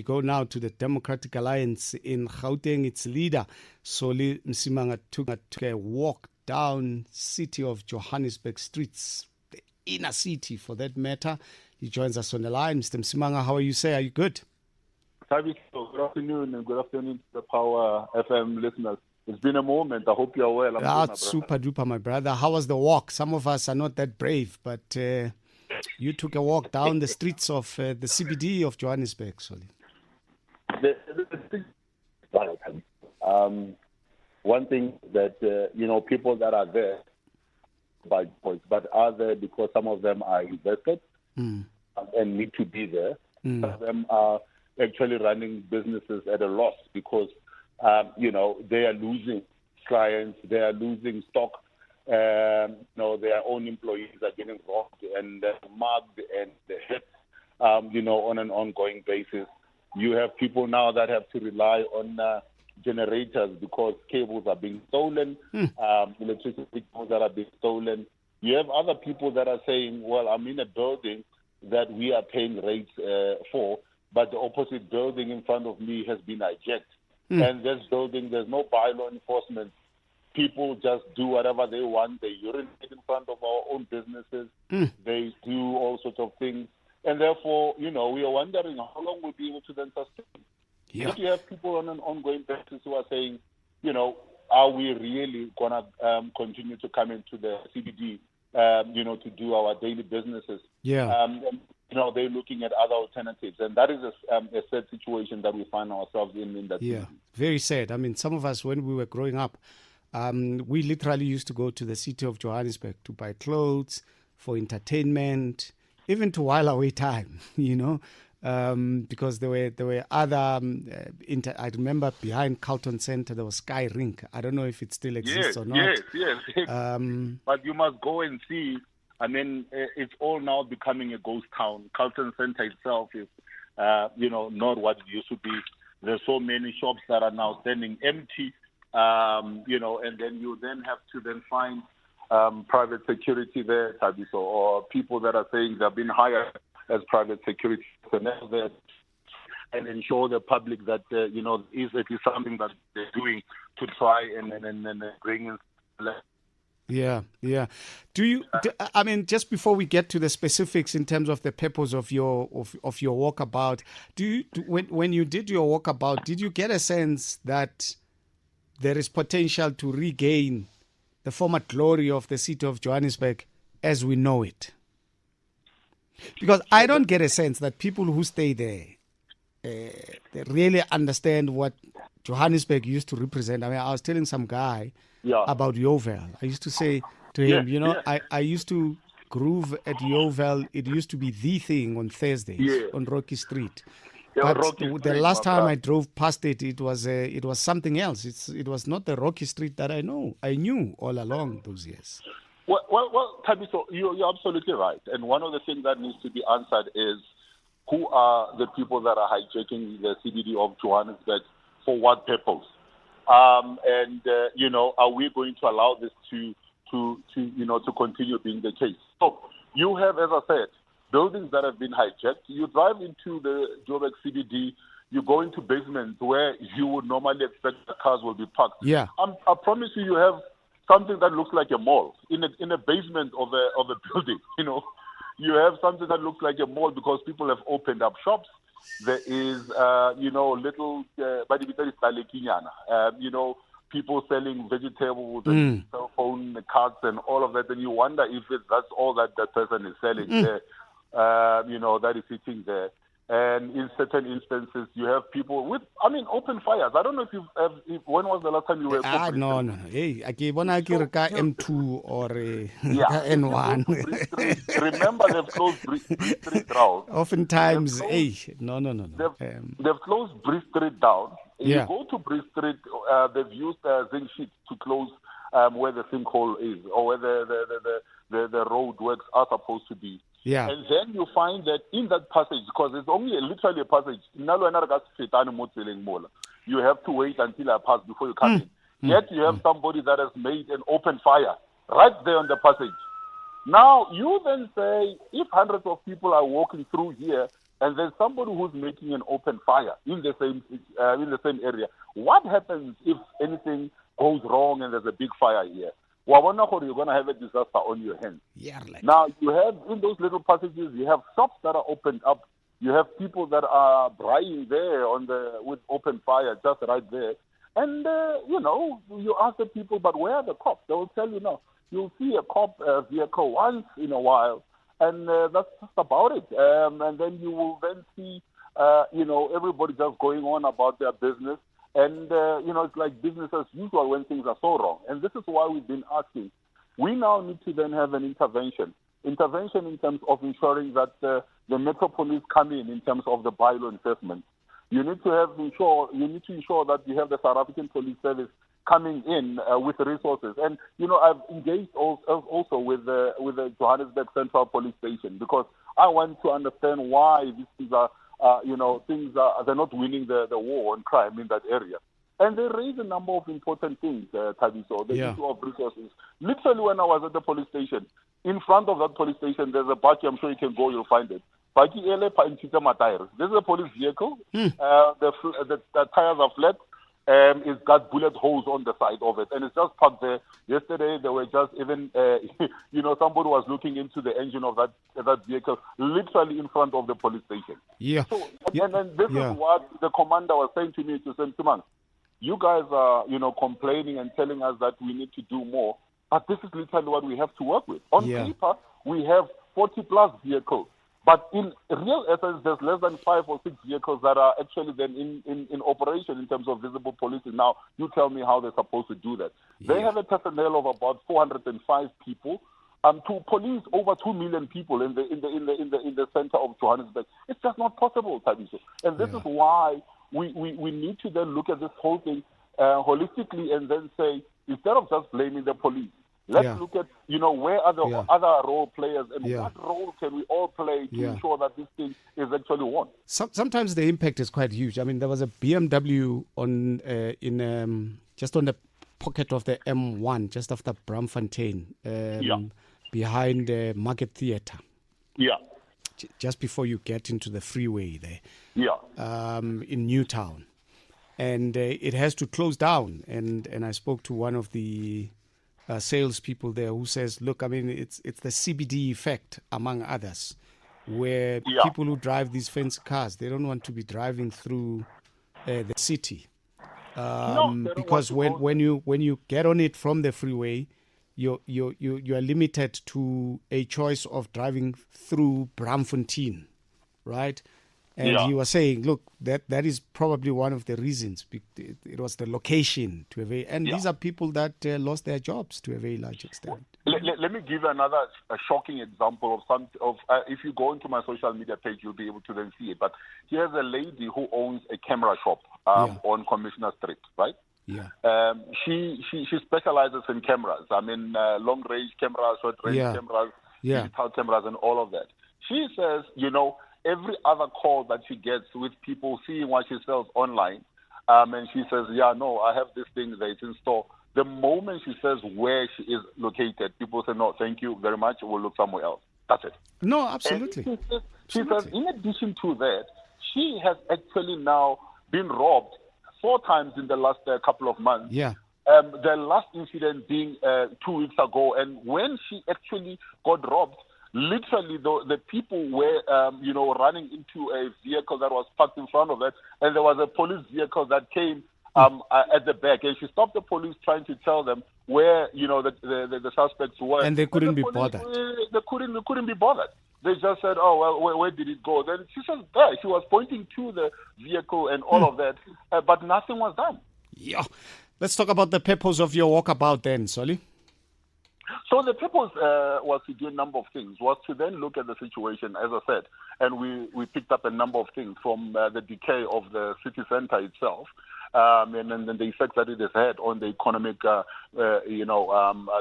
we go now to the Democratic Alliance in Gauteng. Its leader, Solly Msimanga, took a walk down city of Johannesburg streets, the inner city for that matter. He joins us on the line. Mr. Msimanga, how are you, sir? Are you good? Thabiso, good afternoon, and good afternoon to the Power FM listeners. It's been a moment. I hope you're well. That's super duper, my brother. How was the walk? Some of us are not that brave, but you took a walk down the streets of the CBD of Johannesburg, Solly. One thing that, people that are there by choice, but are there because some of them are invested and need to be there. Some of them are actually running businesses at a loss because, they are losing clients, they are losing stock. Their own employees are getting robbed and mugged and hit, on an ongoing basis. You have people now that have to rely on generators because cables are being stolen, electricity cables that are being stolen. You have other people that are saying, well, I'm in a building that we are paying rates for, but the opposite building in front of me has been hijacked. And this building, there's no bylaw enforcement. People just do whatever they want. They urinate in front of our own businesses. They do all sorts of things. And therefore, we are wondering how long we'll be able to then sustain. If you have people on an ongoing basis who are saying, are we really going to continue to come into the CBD, to do our daily businesses? They're looking at other alternatives. And that is a sad situation that we find ourselves in that Yeah, very sad. I mean, some of us, when we were growing up, we literally used to go to the city of Johannesburg to buy clothes, for entertainment, even to while away time, because there were other, I remember behind Carlton Center, there was Sky Rink. I don't know if it still exists or not. Yes. But you must go and see. I mean, it's all now becoming a ghost town. Carlton Center itself is, not what it used to be. There's so many shops that are now standing empty, and then you then have to then find private security there, Thabiso, or people that are saying they've been hired as private security personnel there and ensure the public that, is at least something that they're doing to try and bring in. Yeah. Just before we get to the specifics in terms of the purpose of your walkabout, when you did your walkabout, did you get a sense that there is potential to regain the former glory of the city of Johannesburg as we know it? Because I don't get a sense that people who stay there they really understand what Johannesburg used to represent. I mean, I was telling some guy about Yeovil. I used to say to him, I used to groove at Yeovil. It used to be the thing on Thursdays on Rocky Street. But the last time I drove past it, it was something else. It was not the Rocky Street that I knew all along those years. Well, Thabiso, you're absolutely right. And one of the things that needs to be answered is who are the people that are hijacking the CBD of Johannesburg for what purpose? Are we going to allow this to continue being the case? So you have, as I said, buildings that have been hijacked. You drive into the Joburg CBD, you go into basements where you would normally expect the cars will be parked. Yeah. I promise you have something that looks like a mall in a basement of a building. You have something that looks like a mall because people have opened up shops. There is, little, people selling vegetables and cell phone cards and all of that. And you wonder if that's all that person is selling there, that is sitting there. And in certain instances, you have people with, open fires. I don't know if when was the last time you were... No. Hey, I gave one M2 or N1. Remember, they've closed Bree Street down. Oftentimes, They've closed Bree Street down. You go to Bree Street, they've used zinc sheets to close where the sinkhole is or where the road works are supposed to be. Yeah. And then you find that in that passage, because it's only literally a passage, you have to wait until I pass before you come in. Yet you have somebody that has made an open fire right there on the passage. Now, you then say, if hundreds of people are walking through here, and there's somebody who's making an open fire in the same area, what happens if anything goes wrong and there's a big fire here? Well, you're going to have a disaster on your hands. Yeah, now, you have, in those little passages, you have shops that are opened up. You have people that are braaiing there with open fire just right there. And, you ask the people, but where are the cops? They will tell you, no, you'll see a cop vehicle once in a while, and that's just about it. And then you will then see, everybody just going on about their business. And, it's like business as usual when things are so wrong. And this is why we've been asking. We now need to then have an intervention in terms of ensuring that the Metro Police come in terms of the bylaw enforcement. You need to ensure that you have the South African Police Service coming in with resources. And, I've engaged also with the Johannesburg Central Police Station, because I want to understand why these are, they're not winning the war on crime in that area. And they raise a number of important things, Thabiso, the issue of resources. Literally, when I was at the police station, in front of that police station, there's a buggy. I'm sure you can go, you'll find it. This is a police vehicle. The tires are flat. It's got bullet holes on the side of it, and it's just parked there. Yesterday, they were just even, somebody was looking into the engine of that vehicle, literally in front of the police station. Yeah. So, and then this is what the commander was saying to me, to say, Simon, you guys are, complaining and telling us that we need to do more, but this is literally what we have to work with. On paper, we have 40-plus vehicles. But in real essence, there's less than 5 or 6 vehicles that are actually then in operation in terms of visible policing. Now, you tell me how they're supposed to do that. They have a personnel of about 405 people to police over 2 million people in the center of Johannesburg. It's just not possible, Thabiso. And this is why we need to then look at this whole thing holistically and then say, instead of just blaming the police, let's look at, where are the other role players and what role can we all play to ensure that this thing is actually won. Sometimes the impact is quite huge. I mean, there was a BMW just on the pocket of the M1, just after Braamfontein, behind the Market Theatre. Yeah. Just before you get into the freeway there. Yeah. In Newtown. And it has to close down. And I spoke to one of the salespeople there who says, look, I mean, it's the CBD effect, among others, where people who drive these fancy cars, they don't want to be driving through the city. Because when you get on it from the freeway, you are limited to a choice of driving through Braamfontein, right? And he was saying, look, that is probably one of the reasons. It was the location to a very, and these are people that lost their jobs to a very large extent. Let me give another shocking example of if you go into my social media page, you'll be able to then see it. But here's a lady who owns a camera shop on Commissioner Street, right? Yeah. She specializes in cameras. I mean, long range cameras, short range cameras, digital cameras, and all of that. She says, every other call that she gets with people seeing what she sells online, and she says, I have this thing that is in store. The moment she says where she is located, people say, no, thank you very much, we'll look somewhere else. That's it. No, absolutely. She says, in addition to that, she has actually now been robbed 4 times in the last couple of months. Yeah. The last incident being 2 weeks ago, and when she actually got robbed, literally, the people were, running into a vehicle that was parked in front of it, and there was a police vehicle that came at the back, and she stopped the police trying to tell them where, the suspects were. And they couldn't be bothered. They couldn't be bothered. They just said, oh, well, where did it go? Then she said, there. She was pointing to the vehicle and all of that, but nothing was done. Yeah. Let's talk about the purpose of your walkabout then, Solly. So the purpose was to do a number of things, was to then look at the situation, as I said, and we picked up a number of things from the decay of the city center itself, and then the effects that it has had on the economic, the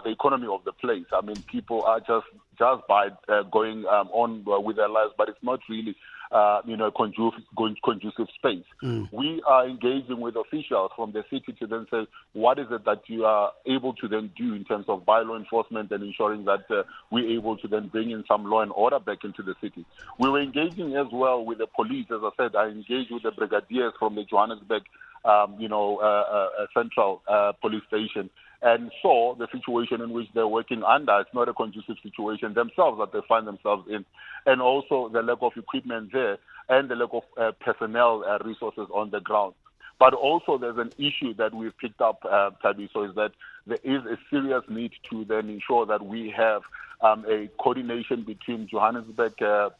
economy of the place. I mean, people are just by going on with their lives, but it's not really conducive space. We are engaging with officials from the city to then say, what is it that you are able to then do in terms of bylaw enforcement and ensuring that we're able to then bring in some law and order back into the city. We were engaging as well with the police. As I said, I engaged with the brigadiers from the Johannesburg Central Police Station and saw the situation in which they're working under. It's not a conducive situation themselves that they find themselves in, and also the lack of equipment there and the lack of personnel resources on the ground. But also there's an issue that we've picked up, Thabiso, is that there is a serious need to then ensure that we have a coordination between Johannesburg, the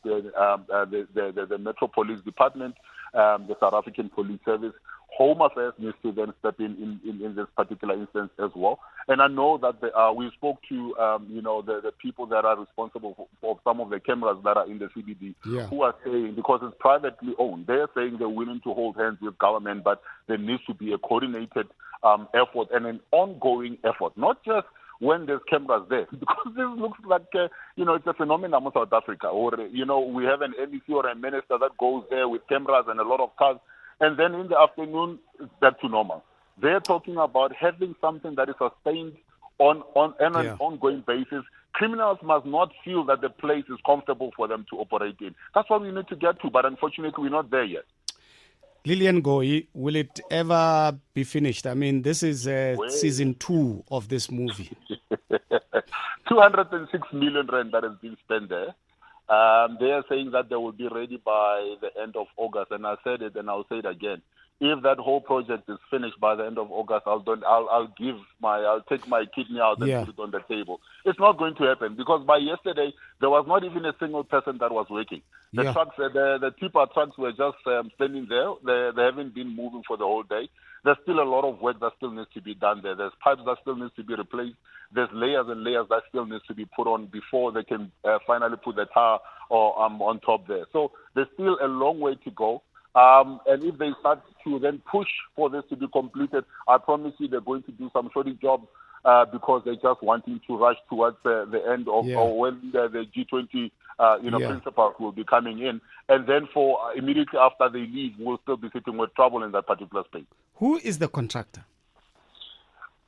Metro Police Department, the South African Police Service. Home Affairs needs to then step in this particular instance as well. And I know that we spoke to the people that are responsible for some of the cameras that are in the CBD, who are saying, because it's privately owned, they're saying they're willing to hold hands with government, but there needs to be a coordinated effort and an ongoing effort, not just when there's cameras there, because this looks like, it's a phenomenon in South Africa, or, we have an MEC or a minister that goes there with cameras and a lot of cars, and then in the afternoon, it's back to normal. They're talking about having something that is sustained on an ongoing basis. Criminals must not feel that the place is comfortable for them to operate in. That's what we need to get to, but unfortunately, we're not there yet. Lilian Ngoyi, will it ever be finished? I mean, this is season 2 of this movie. 206 million rand that has been spent there. They are saying that they will be ready by the end of August, and I said it and I'll say it again. If that whole project is finished by the end of August, I'll take my kidney out and put it on the table. It's not going to happen because by yesterday there was not even a single person that was working. The trucks, the tipper trucks were just standing there. They haven't been moving for the whole day. There's still a lot of work that still needs to be done there. There's pipes that still needs to be replaced. There's layers and layers that still needs to be put on before they can finally put the tar on top there. So there's still a long way to go. And if they start to then push for this to be completed, I promise you they're going to do some shoddy jobs because they're just wanting to rush towards the end of or when the G20 principals will be coming in. And then for immediately after they leave, we'll still be sitting with trouble in that particular space. Who is the contractor?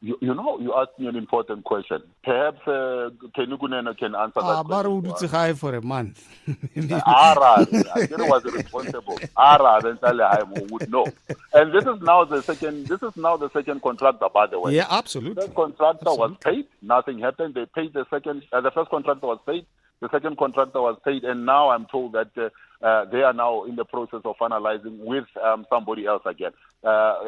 You asked me an important question. Perhaps Kenukunena can answer that question. For a month. Ara, I was responsible. Ara, then I would know. And this is now the second contractor, by the way. Yeah, absolutely. The contractor was paid. Nothing happened. They paid the second. The first contractor was paid. The second contractor was paid, and now I'm told that they are now in the process of finalizing with somebody else again.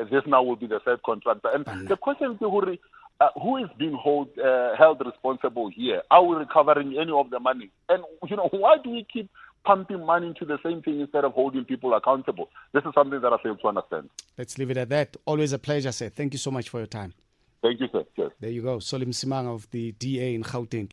This now will be the third contractor. And the question is, who is being held responsible here? Are we recovering any of the money? And, why do we keep pumping money into the same thing instead of holding people accountable? This is something that I fail to understand. Let's leave it at that. Always a pleasure, sir. Thank you so much for your time. Thank you, sir. Cheers. There you go. Solim Simang of the DA in Gauteng.